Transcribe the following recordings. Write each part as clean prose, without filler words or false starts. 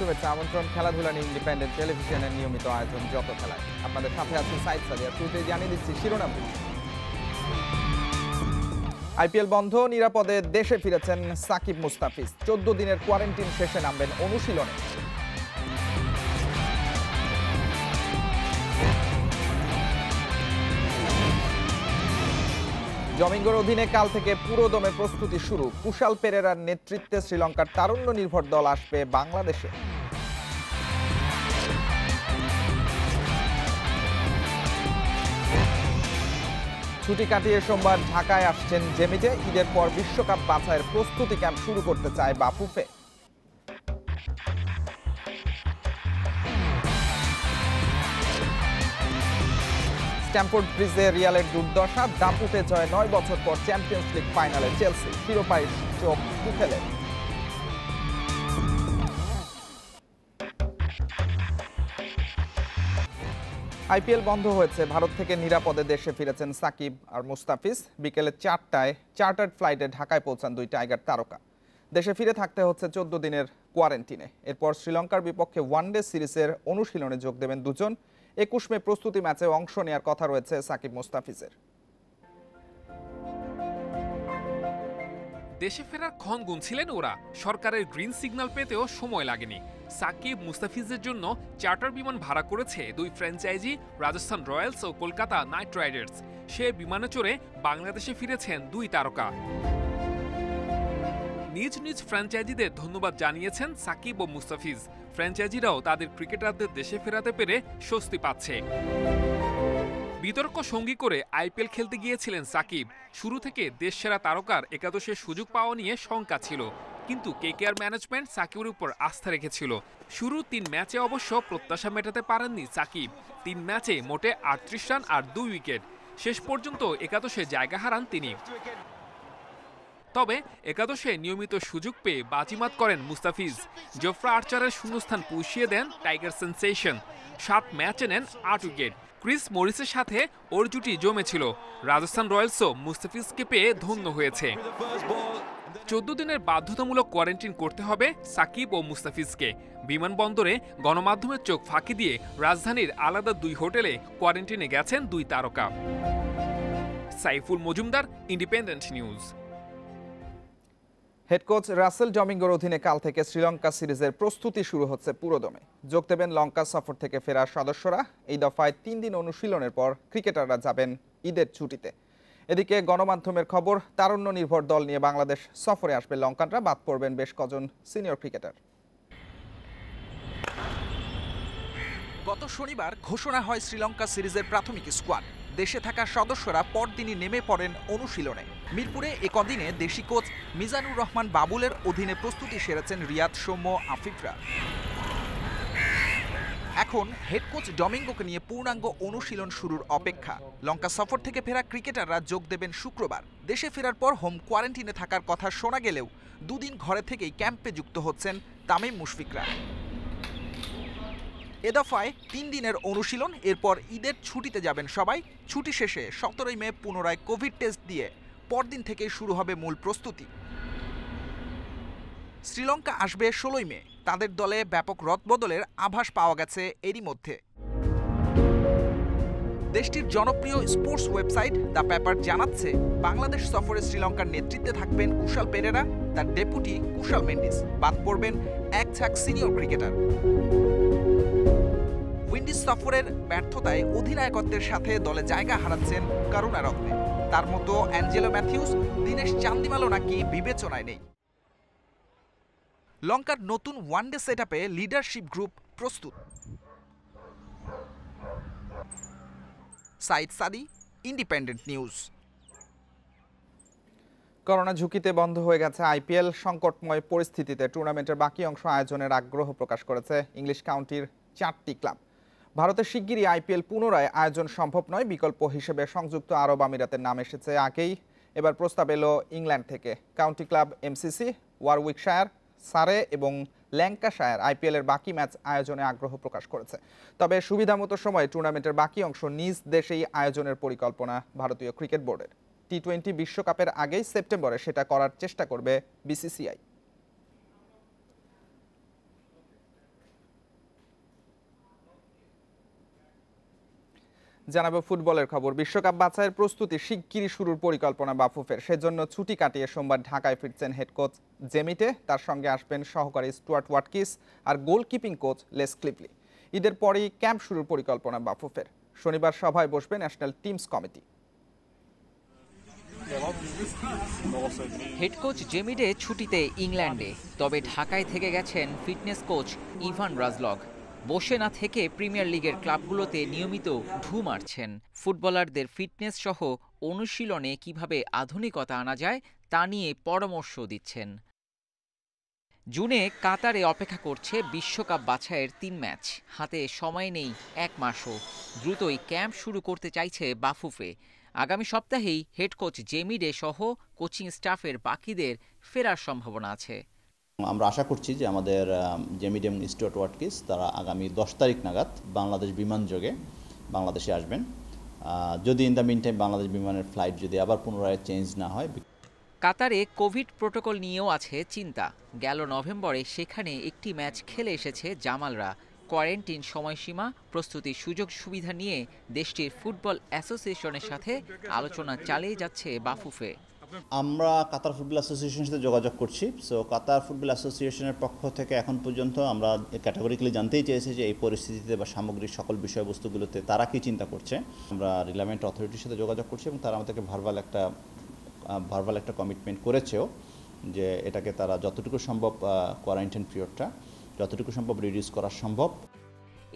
শুভেচ্ছা আমন্ত্রণ খেলাধুলা নিয়ে ইন্ডিপেন্ডেন্ট টেলিভিশনের নিয়মিত আয়োজন যত খেলায়। আপনাদের সাথে আছি সাইদ সাদিয়া। শুরুতেই জানিয়ে দিচ্ছি শিরোনাম। আইপিএল বন্ধ, নিরাপদে দেশে ফিরেছেন সাকিব মুস্তাফিজ। 14 দিনের কোয়ারেন্টিন শেষে নামবেন অনুশীলনে। জমিঙ্গোর অধীনে কাল থেকে পুরোদমে প্রস্তুতি শুরু। কুশাল পেরেরার নেতৃত্বে শ্রীলঙ্কার তারুণ্য নির্ভর দল আসবে বাংলাদেশে। ছুটি কাটিয়ে সোমবার ঢাকায় আসছেন জেমিজে। ঈদের পর বিশ্বকাপ বাছাইয়ের প্রস্তুতি ক্যাম্প শুরু করতে চায় বাফুফে। স্ট্যামফোর্ড ব্রিজে রিয়ালের দুর্দশা, দাপুটে জয় 9 বছর পর চ্যাম্পিয়ন্স লিগ ফাইনালে চেলসি। শিরোপায় চোখ তুখেলের। আইপিএল বন্ধ হয়েছে, ভারত থেকে নিরাপদে দেশে ফিরেছেন সাকিব আর মুস্তাফিজ। বিকেলে 4টায় চার্টার্ড ফ্লাইটে ঢাকায় পৌঁছান দুই টাইগার তারকা। দেশে ফিরে থাকতে হচ্ছে 14 দিনের কোয়ারেন্টিনে। এরপর শ্রীলঙ্কার বিপক্ষে ওয়ানডে সিরিজের অনুশীলনে যোগ দেবেন দুজন। 21 মে প্রস্তুতি ম্যাচে অংশ নেওয়ার কথা রয়েছে সাকিব মুস্তাফিজের। দেশে ফেরার ক্ষণ গুনছিলেন ওরা। সরকারের গ্রিন সিগন্যাল পেতেও সময় লাগেনি। সাকিব মুস্তাফিজের জন্য চার্টার বিমান ভাড়া করেছে দুই ফ্র্যাঞ্চাইজি, রাজস্থান রয়্যালস ও কলকাতা নাইট রাইডার্স। সে বিমানে চড়ে বাংলাদেশে ফিরেছেন দুই তারকা। নিজ নিজ ফ্র্যাঞ্চাইজিদের ধন্যবাদ জানিয়েছেন সাকিব ও মুস্তাফিজ। ফ্র্যাঞ্চাইজিরাও তাদের ক্রিকেটারদের দেশে ফেরাতে পেরে স্বস্তি পাচ্ছে। বিতর্ক সঙ্গী করে আইপিএল খেলতে গিয়েছিলেন সাকিব। শুরু থেকে দেশসেরা তারকার একাদশের সুযোগ পাওয়া নিয়ে শঙ্কা ছিল, কিন্তু কেকেআর ম্যানেজমেন্ট সাকিবের উপর আস্থা রেখেছিল। শুরুর 3 ম্যাচে অবশ্য প্রত্যাশা মেটাতে পারেননি সাকিব। 3 ম্যাচে মোটে 38 রান আর 2 উইকেট। শেষ পর্যন্ত একাদশে জায়গা হারান তিনি। তবে একাদশে নিয়মিত সুযোগ পেয়ে বাজিমাত করেন মুস্তাফিজ। জোফরা আর্চারের শূন্যস্থান পুষিয়ে দেন টাইগার সেন্সেশন। 7 ম্যাচে নেন 8 উইকেট। ক্রিস মরিসের সাথে ওর জুটি জমেছিল। রাজস্থান রয়্যালসও মুস্তাফিজকে পেয়ে ধন্য হয়েছে। 14 দিনের বাধ্যতামূলক কোয়ারেন্টিন করতে হবে সাকিব ও মুস্তাফিজকে। বিমানবন্দরে গণমাধ্যমের চোখ ফাঁকি দিয়ে রাজধানীর আলাদা 2 হোটেলে কোয়ারেন্টিনে গেছেন দুই তারকা। Saiful Majumdar, independent news. Head coach Russell ডমিঙ্গোর অধীনে কাল থেকে শ্রীলঙ্কা সিরিজের প্রস্তুতি শুরু হচ্ছে পুরোদমে। যোগ দেবেন লঙ্কা সফর থেকে ফেরা সদস্যরা। এই দফায় 3 দিন অনুশীলনের পর ক্রিকেটাররা যাবেন ঈদের ছুটিতে। এদিকে গণমাধ্যমের খবর, তারুণ্য নির্ভর দল নিয়ে বাংলাদেশ সফরে আসবে লঙ্কানরা। বাদ পড়বেন বেশ কজন সিনিয়র ক্রিকেটার। গত শনিবার ঘোষণা হয় শ্রীলঙ্কা সিরিজের প্রাথমিক স্কোয়াড। দেশে থাকা সদস্যরা পরদিনই নেমে পড়েন অনুশীলনে। মিরপুরে একদিনে দেশি কোচ মিজানুর রহমান বাবুলের অধীনে প্রস্তুতি সেরেছেন রিয়াদ, সৌম্য, আফিফরা। এখন হেড কোচ ডমিঙ্গোকে নিয়ে পূর্ণাঙ্গ অনুশীলন শুরুর অপেক্ষা। লঙ্কা সফর থেকে ফেরা ক্রিকেটাররা যোগ দেবেন শুক্রবার। দেশে ফেরার পর হোম কোয়ারেন্টিনে থাকার কথা শোনা গেলেও 2 দিন ঘরে থেকেই ক্যাম্পে যুক্ত হচ্ছেন তামিম মুশফিকরা। এ দফায় 3 দিনের অনুশীলন। এরপর ঈদের ছুটিতে যাবেন সবাই। ছুটি শেষে 17 মে পুনরায় কোভিড টেস্ট দিয়ে পরদিন থেকেই শুরু হবে মূল প্রস্তুতি। শ্রীলঙ্কা আসবে 16 মে। তাদের দলে ব্যাপক রদবদলের আভাস পাওয়া গেছে এরই মধ্যে। দেশটির জনপ্রিয় স্পোর্টস ওয়েবসাইট দ্য পেপার জানাচ্ছে, বাংলাদেশ সফরে শ্রীলঙ্কার নেতৃত্বে থাকবেন কুশাল পেরেরা, তার ডেপুটি কুশাল মেন্ডিস। বাদ পড়বেন এক ঝাঁক সিনিয়র ক্রিকেটার। উইন্ডিজ সফরের ব্যর্থতায় অধিনায়কত্বের সাথে দলে জায়গা হারাচ্ছেন করুণারত্নে। তার মতো অ্যাঞ্জেলো ম্যাথিউস, দীনেশ চান্দিমালও নাকি বিবেচনায় নেই। লঙ্কার নতুন ওয়ানডে সেটআপে লিডারশিপ গ্রুপ প্রস্তুত। সাইদ সাদি, ইন্ডিপেন্ডেন্ট নিউজ। করোনা ঝুঁকিতে বন্ধ হয়ে গেছে আইপিএল। সংকটময় পরিস্থিতিতে টুর্নামেন্টের বাকি অংশ আয়োজনের আগ্রহ প্রকাশ করেছে ইংলিশ কাউন্টির 4টি ক্লাব। ভারতের শিগগিরই আইপিএল পুনরায় আয়োজন সম্ভব নয়। বিকল্প হিসেবে সংযুক্ত আরব আমিরাতের নাম এসেছে আগেই। এবার প্রস্তাব এলো ইংল্যান্ড থেকে। কাউন্টি ক্লাব এমসিসি, ওয়ারউইকশায়ার, সারে এবং ল্যাঙ্কাশায়ার আইপিএলের বাকি ম্যাচ আয়োজনে আগ্রহ প্রকাশ করেছে। তবে সুবিধামতো সময়ে টুর্নামেন্টের বাকি অংশ নিজ দেশেই আয়োজনের পরিকল্পনা ভারতীয় ক্রিকেট বোর্ডের। টি-20 বিশ্বকাপের আগেই সেপ্টেম্বরে সেটা করার চেষ্টা করবে বিসিসিআই। জানাবো ফুটবলের খবর। বিশ্বকাপ বাছাইয়ের প্রস্তুতি শিগগিরই শুরুর পরিকল্পনা বাফুফের। সেজন্য ছুটি কাটিয়ে সোমবার ঢাকায় ফিরছেন হেড কোচ জেমিটে। তার সঙ্গে আসবেন সহকারী স্টুয়ার্ট ওয়াটকিস আর গোলকিপিং কোচ লেস ক্লিপলি। ঈদের পরেই ক্যাম্প শুরুর পরিকল্পনা বাফুফের। শনিবার সভায় বসবে national teams committee. Head coach Jamie Day ছুটিতে ইংল্যান্ডে, তবে ঢাকায় থেকে গেছেন ফিটনেস কোচ ইভান রাজলগ। বসে না থেকে প্রিমিয়ার লিগের ক্লাবগুলোতে নিয়মিত ঢু মারছেন। ফুটবলারদের ফিটনেস সহ অনুশীলনে কিভাবে আধুনিকতা আনা যায় তা নিয়ে পরামর্শ দিচ্ছেন। জুনে কাতারে অপেক্ষা করছে বিশ্বকাপ বাছাইয়ের 3 ম্যাচ। হাতে সময় নেই 1 মাসও। দ্রুতই ক্যাম্প শুরু করতে চাইছে বাফুফে। আগামী সপ্তাহেই হেড কোচ জেমিডে সহ কোচিং স্টাফের বাকিদের ফেরার সম্ভাবনা আছে। আমরা আশা করছি যে আমাদের জেমিডে এবং স্টুয়ার্ট ওয়াটকিস তারা আগামী 10 তারিখ নাগাদ বাংলাদেশ বিমান যোগে বাংলাদেশে আসবেন। যদি in the mean time Bangladesh বিমানের ফ্লাইট যদি আবার পুনরায় চেঞ্জ না হয়। কাতারে কোভিড প্রোটোকল নিয়েও আছে চিন্তা। গেল নভেম্বরে সেখানে একটি ম্যাচ খেলে এসেছে জামালরা। কোয়ারেন্টিন সময়সীমা, প্রস্তুতির সুযোগ সুবিধা নিয়ে দেশটির ফুটবল অ্যাসোসিয়েশনের সাথে আলোচনা চালিয়ে যাচ্ছে বাফুফে। আমরা কাতার ফুটবল অ্যাসোসিয়েশনের সাথে যোগাযোগ করছি। সো কাতার ফুটবল অ্যাসোসিয়েশনের পক্ষ থেকে এখন পর্যন্ত আমরা ক্যাটাগরিক্যালি জানতেই চেয়েছি যে এই পরিস্থিতিতে বা সামগ্রিক সকল বিষয়বস্তুগুলোতে তারা কি চিন্তা করছে। আমরা রিলেভেন্ট অথরিটির সাথে যোগাযোগ করছি এবং তারা আমাদেরকে ভার্বাল একটা কমিটমেন্ট করেছেও যে এটাকে তারা যতটুকু সম্ভব কোয়ারেন্টাইন পিরিয়ডটা যতটুকু সম্ভব রিডিউস করা সম্ভব।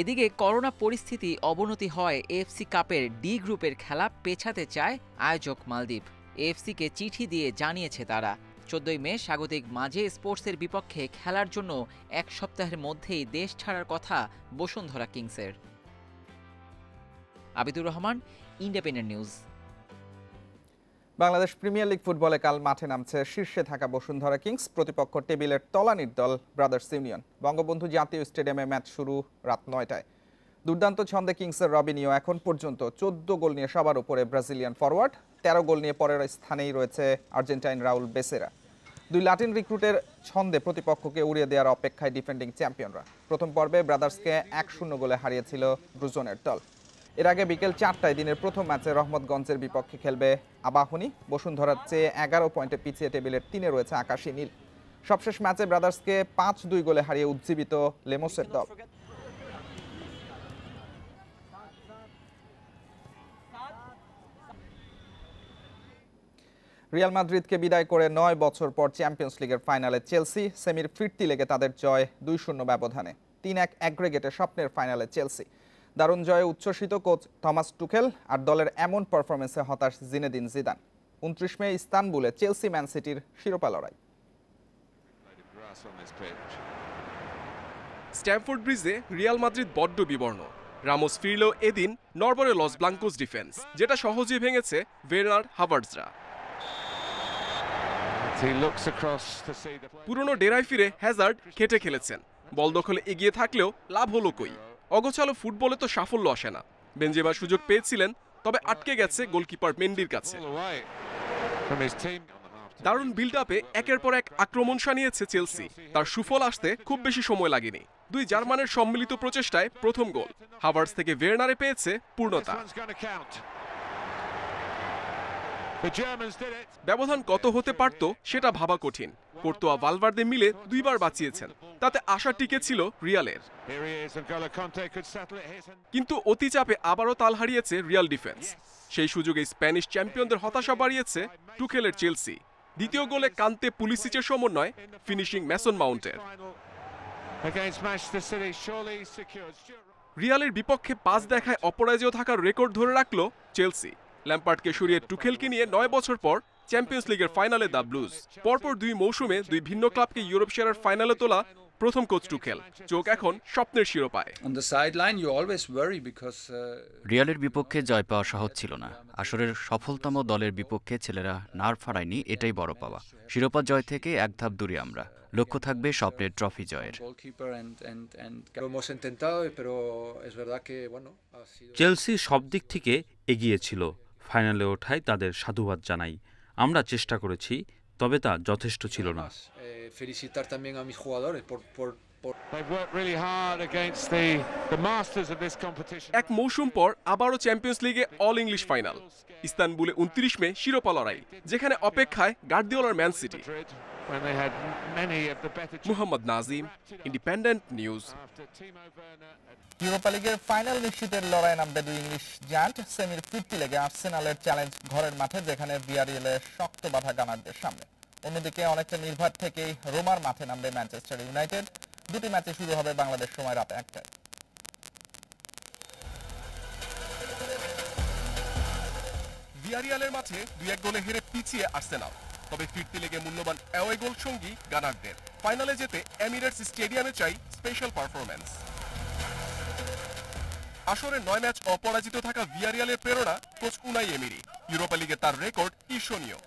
এদিকে করোনা পরিস্থিতি অবনতি হয় এএফসি কাপের ডি গ্রুপের খেলা পেছাতে চায় আয়োজক মালদ্বীপ। এএফসিকে চিঠি দিয়ে জানিয়েছে তারা 14 মে স্বাগতিক মাঝে স্পোর্টসের বিপক্ষে খেলার জন্য 1 সপ্তাহের মধ্যেই দেশ ছাড়ার কথা বসুন্ধরা কিংসের। Abidur Rahman, independent news. Bangladesh premier league ফুটবলে কাল মাঠে নামছে শীর্ষে থাকা বসুন্ধরা কিংস। প্রতিপক্ষ টেবিলের তলানির দল ব্রাদার্স ইউনিয়ন। বঙ্গবন্ধু জাতীয় স্টেডিয়ামে ম্যাচ শুরু রাত 9টায়। দুর্দান্ত ছন্দে কিংসের রবিনিও এখন পর্যন্ত 14 গোল নিয়ে সবার উপরে ব্রাজিলিয়ান ফরওয়ার্ড। 13 গোল নিয়ে পরের স্থানেই রয়েছে আর্জেন্টাইন রাউল বেসেরা। 2 লাতিন রিক্রুটের ছন্দে প্রতিপক্ষকে উড়িয়ে দেওয়ার অপেক্ষায় ডিফেন্ডিং চ্যাম্পিয়নরা। প্রথম পর্বে ব্রাদার্সকে 1-0 গোলে হারিয়েছিল ব্রুজনের দল। এর আগে বিকেল 4টায় দিনের প্রথম ম্যাচে রহমতগঞ্জের বিপক্ষে খেলবে আবাহনী। বসুন্ধরার চেয়ে 11 পয়েন্টে পিছিয়ে টেবিলের 3-এ রয়েছে আকাশী নীল। সবশেষ ম্যাচে ব্রাদার্সকে 5-2 গোলে হারিয়ে উজ্জীবিত লেমোসের দল। রিয়াল মাদ্রিদকে বিদায় করে 9 বছর পর চ্যাম্পিয়ন্স লিগের ফাইনালে চেলসি। সেমির ফিরতি লেগে তাদের জয় 2-0 ব্যবধানে। 3-1 অ্যাগ্রেগেটে স্বপ্নের ফাইনালে চেলসি। দারুণ জয়ে উচ্ছ্বসিত কোচ থমাস টুখেল আর দলের এমন পারফরমেন্সে হতাশ জিনেদিন জিদান। 29 মে ইস্তানবুলে চেলসি ম্যান সিটির শিরোপা লড়াই। স্ট্যামফোর্ড ব্রিজে রিয়াল মাদ্রিদ বড্ড বিবর্ণ। রামোস ফিরলেও এদিন নড়বড়ে লস ব্লাঙ্কোস ডিফেন্স, যেটা সহজেই ভেঙেছে ভের্নার হাভার্টজরা। পুরনো ডেরায় ফিরে হ্যাজার্ড খেটে খেলেছেন। বল দখলে এগিয়ে থাকলেও লাভ হলো কই। অগোছালো ফুটবলে তো সাফল্য আসে না। বেনজেমা সুযোগ পেয়েছিলেন, তবে আটকে গেছে গোলকিপার মেন্ডির কাছে। দারুণ বিল্ড আপে একের পর এক আক্রমণ সানিয়েছে চেলসি। তার সুফল আসতে খুব বেশি সময় লাগেনি। 2 জার্মানের সম্মিলিত প্রচেষ্টায় প্রথম গোল। হাভার্টজ থেকে ভের্নারে পেয়েছে পূর্ণতা। ব্যবধান কত হতে পারত সেটা ভাবা কঠিন। কোর্তোয়া ভালভার্দে মিলে 2 বার বাঁচিয়েছেন, তাতে আশা টিকে ছিল রিয়ালের। কিন্তু অতি চাপে আবারও তাল হারিয়েছে রিয়াল ডিফেন্স। সেই সুযোগে স্প্যানিশ চ্যাম্পিয়নদের হতাশা বাড়িয়েছে টুখেলের চেলসি। দ্বিতীয় গোলে কান্তে পুলিসিচের সমন্বয়, ফিনিশিং ম্যাসন মাউন্টের। রিয়ালের বিপক্ষে 5 দেখায় অপরাজেয় থাকার রেকর্ড ধরে রাখল চেলসি। ল্যাম্পার্ডকে সরিয়ে টুখেলকে নিয়ে 9 বছর পর চ্যাম্পিয়ন্স লিগের ফাইনালে দ্য ব্লুজ। পরপর 2 মৌসুমে 2 ভিন্ন ক্লাবকে ইউরোপ সেরার ফাইনালে তোলা প্রথম কোচ টুকেল, চোখ এখন স্বপ্নের শিরোপায়। On the sideline you always worry because রিয়ালের বিপক্ষে জয় পাওয়া সহজ ছিল না। আসরের সফলতম দলের বিপক্ষে ছেলেরা নার্ভ হারায়নি, এটাই বড় পাওয়া। শিরোপা জয় থেকে এক ধাপ দূরে আমরা, লক্ষ্য থাকবে স্বপ্নের ট্রফি জয়ের। চেলসি সব দিক থেকে এগিয়ে ছিল, ফাইনালে ওঠায় তাদের সাধুবাদ জানাই। আমরা চেষ্টা করেছি, তবে তা যথেষ্ট ছিল না। এক মৌসুম পর আবারও চ্যাম্পিয়ন্স লিগে অল ইংলিশ ফাইনাল। ইস্তানবুলে 29 মে শিরোপা লড়াই, যেখানে অপেক্ষায় গার্দিওলার Man City. Mohammad Nazim, independent news. Europa লিগের ফাইনাল নিশ্চিতের লড়াই নামবে দুই ইংলিশ জায়ান্ট। সেমির ফিরতি লেগে আর্সেনালের চ্যালেঞ্জ ঘরের মাঠে, যেখানে ভিয়ারিয়ালের শক্ত বাধা গানারদের সামনে। অন্যদিকে অনেকটা নির্ভর থেকেই রোমার মাঠে নামবে ম্যানচেস্টার ইউনাইটেড। দুটি ম্যাচে শুরু হবে বাংলাদেশ সময় রাত 1টায়। ভিয়ারিয়ালের মাঠে 2-1 গোলে হেরে পিছিয়ে আর্সেনাল, তবে ফিরতি লেগে মূল্যবান অ্যাওয়ে গোল সঙ্গী গানারদের। ফাইনালে যেতে এমিরেটস স্টেডিয়ামে চাই স্পেশাল পারফরম্যান্স। আসরে 9 ম্যাচ অপরাজিত থাকা ভিয়ারিয়ালের প্রেরণা কোচ উনাই এমিরি। ইউরোপা লিগে তার রেকর্ড ঈর্ষণীয়।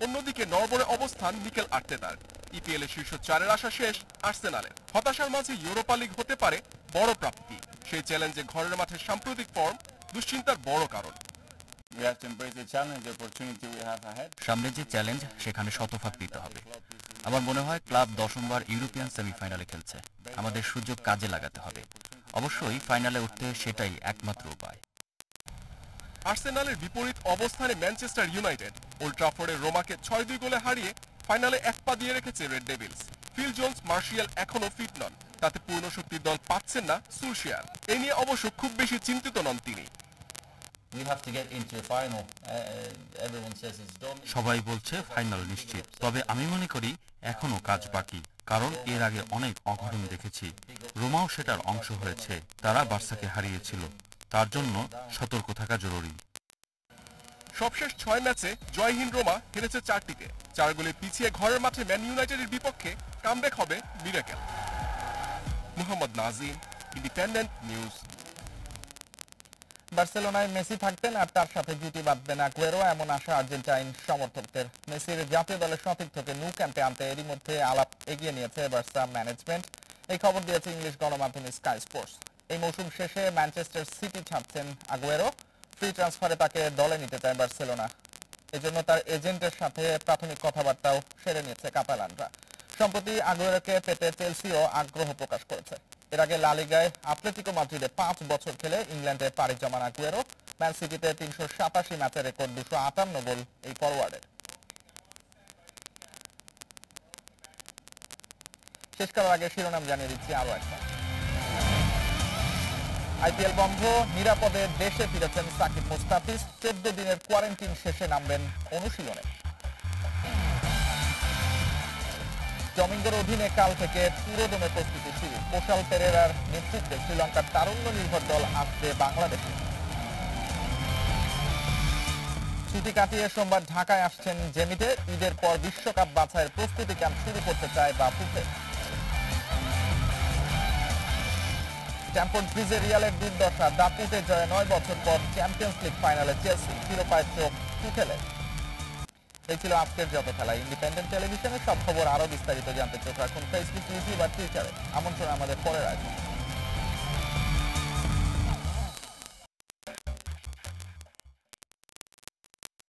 অন্যদিকে নরবরে অবস্থান মিকেল আর্তেতার। ইপিএল এর শীর্ষ 4-এর আশা শেষ আর্সেনালের। হতাশার মাঝে ইউরোপা লিগ হতে পারে বড় প্রাপ্তি। সেই চ্যালেঞ্জে ঘরের মাঠে সাম্প্রতিক ফর্ম দুশ্চিন্তার বড় কারণ। সামনে যে চ্যালেঞ্জ, সেখানে শতভাগ দিতে হবে। আমার মনে হয় ক্লাব 10বার ইউরোপিয়ান সেমিফাইনালে খেলছে, আমাদের সুযোগ কাজে লাগাতে হবে। অবশ্যই ফাইনালে উঠতে সেটাই একমাত্র উপায়। আর্সেনালের বিপরীত অবস্থানে ম্যানচেস্টার ইউনাইটেড ওল্ড ট্রাফোর্ডে রোমাকে 6-2 গোলে হারিয়ে ফাইনালে এক পা দিয়ে রেখেছে Red Devils. Phil Jones, Martial এখনো ফিট নন, তাতে পূর্ণ শক্তির দল পাচ্ছেন না সুলশিয়ার। এ নিয়ে অবশ্য খুব বেশি চিন্তিত নন তিনি। সবাই বলছে ফাইনাল নিশ্চিত, তবে আমি মনে করি এখনো কাজ বাকি, কারণ এর আগে অনেক অঘটন দেখেছি। রোমাও সেটার অংশ হয়েছে, তারা বার্সাকে হারিয়েছিল, তার জন্য সতর্ক থাকা জরুরি। সবশেষ 6 ম্যাচে জয়হীন রোমা হেরেছে 4টিতে। 4 গোলে পিছিয়ে ঘরের মাঠে ম্যান ইউনাইটেডের বিপক্ষে কামব্যাক হবে miracle. Mohammad Nazim, independent news. বার্সেলোনায় মেসি থাকতেন আর তার সাথে জুটি বাঁধবেন আগুয়েরো, এমন আশা আর্জেন্টাইন সমর্থকদের। মেসির জাতীয় দলের সতীর্থকে ন্যু ক্যাম্পে আনতে এরই মধ্যে আলাপ এগিয়ে নিয়েছে বার্সা ম্যানেজমেন্ট। এই খবর দিয়েছে ইংলিশ গণমাধ্যম স্কাই স্পোর্টস। এই মৌসুম শেষে ম্যানচেস্টার সিটি ছাড়ছেন আগুয়েরো। ফ্রি ট্রান্সফারে তাকে দলে নিতে চায় বার্সেলোনা। এজন্য তার এজেন্টের সাথে প্রাথমিক কথাবার্তাও সেরে নিয়েছে কাতালানরা। সম্প্রতি আগুয়েরোকে পেতে চেলসিও আগ্রহ প্রকাশ করেছে। এর আগে লা লিগায় আতলেতিকো মাদ্রিদে 5 বছর খেলে ইংল্যান্ডে পাড়ি জমান আগুয়েরো। ম্যান সিটিতে 387 ম্যাচের রেকর্ড, 258 গোল এই ফরওয়ার্ডের। শেষ করার আগে শিরোনাম জানিয়ে দিচ্ছি আরো একবার। আইপিএল বন্ধ, নিরাপদে দেশে ফিরেছেন সাকিব মুস্তাফিজ। 14 দিনের কোয়ারেন্টিন শেষে নামবেন অনুশীলনে। ডমিঙ্গোর অধীনে কাল থেকে পুরোদমে প্রস্তুতি শুরু। কোশাল পেরেরার নেতৃত্বে শ্রীলঙ্কার তারুণ্য নির্ভর দল আসবে বাংলাদেশে। ছুটি কাটিয়ে সোমবার ঢাকায় আসছেন জেমিতে। ঈদের পর বিশ্বকাপ বাছাইয়ের প্রস্তুতি ক্যাম্প শুরু করতে চায় বাফুফে। স্ট্যামফোর্ড ব্রিজে রিয়ালের দুর্দশা, দাপুটে জয়ে 9 বছর পর চ্যাম্পিয়ন্স লিগ ফাইনালে চেলসি। শিরোপায় চোখ টুকেলের। এই ছিল আজকের যত খেলা। ইন্ডিপেন্ডেন্ট টেলিভিশনের সব খবর আরো বিস্তারিত জানতে চোখ রাখুন ফেসবুক, ইউটিউব আর টুইটারে। আমন্ত্রণ আমাদের পরের আয়োজন।